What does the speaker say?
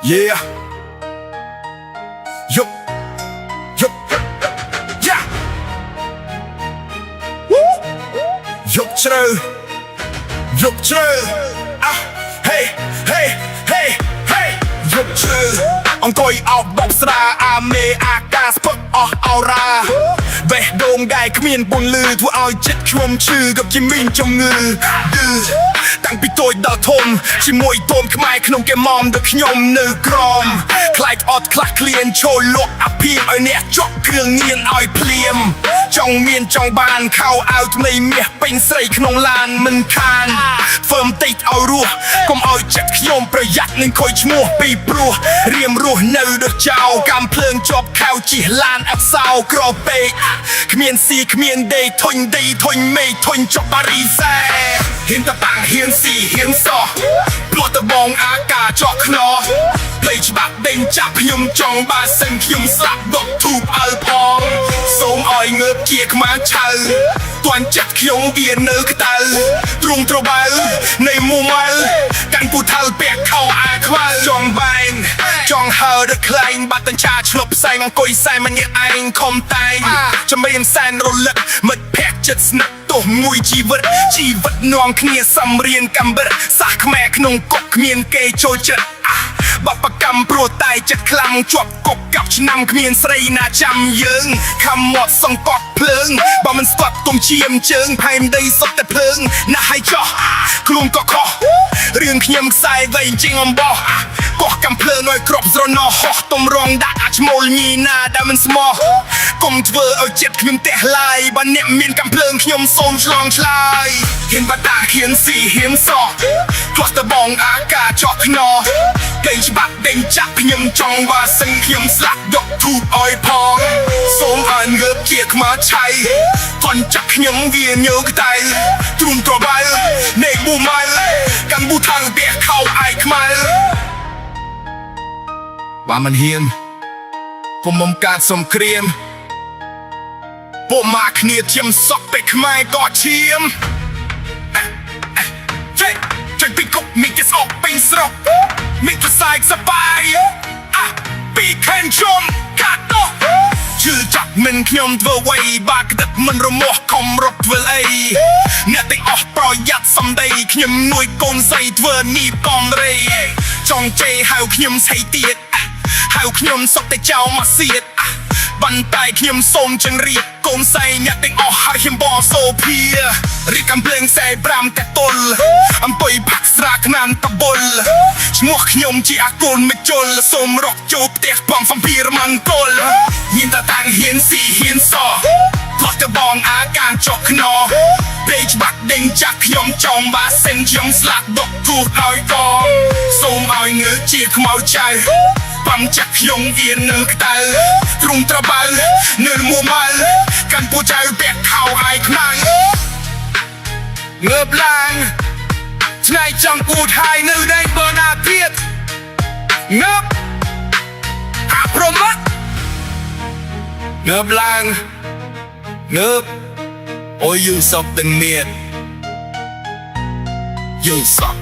Yeah. Yup. Yup. Yeah. Woo. Yup true. Yup true. Ah. Hey. Hey. Hey. Hey. Yup true. អង្គុយអោបបបស្រាអាមេអាកាសពឹកអស់អោរាបេះដូងដែលគ្មានពន្លឺធ្វើឲ្យចិត្តខ្ញុំឈឺក៏ជាមានជំងឺតាំងពីតូចដល់ធំជាមួយតូនខ្មែរក្នុងគេម៉មដល់ខ្ញុំនៅក្រមខ្លាចអត់ខ្លះក្លៀនចូលលក់អាភៀមឲ្យអ្នកជក់គ្រឿងញៀនឲ្យភ្លាមចង់មានចង់បានខោអាវថ្មីមាសពេញស្រីក្នុងឡានមិនខានធ្វើមតិចឲ្យរស់កុំឲ្យចិត្តខ្ញុំប្រយ័ត្ននឹងខូចឈ្មោះពីព្រោះរៀមរស់នៅដូចចោលកំភ្លើងជាប់ខៅជិះឡានអត់សោក្រពេកគ្មានស៊ីគ្មានដេធុញដីធុញមេធុញចុកបារីសែហ៊ានតបាំងហ៊ានស៊ីហ៊ានសោះព្រោះតបងអាកាចក់ខ្នោះផ្លេច្បាប់ដេញចាប់ខ្ញុំចង់បើសិនខ្ញុំស្លាប់ដុតធូបអើផងសូមឲ្យងើបជាខ្មៅឆៅទាន់ចិត្តខ្ញុំវានៅក្តៅទ្រង់ត្របើនៃមុំអើកាន់ពូថៅពាក់ខោអាខ្វៅចង់បែងចង់ហើរដល់ខ្លែងបាត់តញ្ចាឆ្លប់ផ្សែងអង្គុយសែម្នាក់ឯងខំតែងចាំមានសែនរលឹកមិត្តភក្តិចិត្តស្និទ្ធទោះមួយជីវិតនាំគ្នាសំរៀនកំបិតសាសខ្មែរក្នុងកុកគ្មានគេចូលចិត្តបបកម្មព្រោះតែចិត្តខ្លាំងជាប់គុកកប់ឆ្នាំគ្មានស្រីណាចាំយើងខំមាត់សង្កត់ភ្លើងបើមិនស្ទាត់ទុំឈាមជើងផែនដីសុទ្ធតែភ្លើងណាស់ហើយចោះខ្លួនក៏ខុសរឿងខ្ញុំខ្សែវែងជាងអំបោះកោះកំភ្លើងឲ្យក្របស្រណោះហោះទំរងដាក់អាចឈ្មោលញីណាដែលមិនស្មោះកុំធ្វើឲ្យចិត្តខ្ញុំទះឡាយបើអ្នកមានកំភ្លើងខ្ញុំសូមឆ្លងឆ្លើយហ៊ានបតាហ៊ានស៊ីហ៊ានសោះផ្លោះតបងអាកាចក់ខ្នោះដេញច្បាប់ដេញចាប់ខ្ញុំចង់បើសិនខ្ញុំស្លាប់ដុតធូបអោយផងសូមឲ្យងើបជាខ្មៅឆៃថន់ចាប់ខ្ញុំវាញើក្តៅទ្រូនត្របើនៃប៊ូម៉ៅកាន់ប៊ូថៅពាក់ខោអាយខ្មៅបើមិនហ៊ានពុំមុំកាត់សំគ្រាមពួកមកគ្នាជិមសក់ពេកខ្មែរក៏ឈាមចេញពីគុកមានគេស្អប់ពេញស្រុកមានប្រសាយសបាយពីខេនជុំកាត់ដោះជឿចាប់មិនខ្ញុំធ្វើអ្វីបាក់ទឹកមិនរមាស់ខំរត់ធ្វើអីអ្នកទាំងអស់ប្រយ័ត្នសំដីខ្ញុំនួយកូនស្រីធ្វើនីបកំរេចង់ជេរហៅខ្ញុំស្អីទៀតហៅខ្ញុំសុកតែចោលមកសៀតបន្តែខ្ញុំសូមជង្រៀបកូនស្រីអ្នកទាំងអស់ហើយខ្ញុំបសូភារៀបកំភ្លើងខ្សែ5តែទល់អង្គុយផាក់ស្រាខ្នានតបុលឈ្មោះខ្ញុំជាអាគុលមិនជុលសូមរកចូលផ្ទះបងសំភារមង្គលញៀនតតាំងហ៊ានស៊ីហ៊ានសោះផ្លោះតបងអាការចុកខ្នោះពេកច្បាក់ដេញចាក់ខ្ញុំចង់បើសិនខ្ញុំស្លាប់ដុតទូឲ្យកងសូមឲ្យងើជាខ្មៅចៅបំចាក់ខ្ញុំវានៅក្តៅទ្រង់ត្របើនៅមួម៉ៅកាន់ពូចៅពាក់ខោអាយខ្មាំងងើបឡើងថ្ងៃចង់អួតហើយនៅដៃបើណាទៀតងើបអាប្រមត់ងើបឡើងងើបអូយយូសពទាំងមានយូសព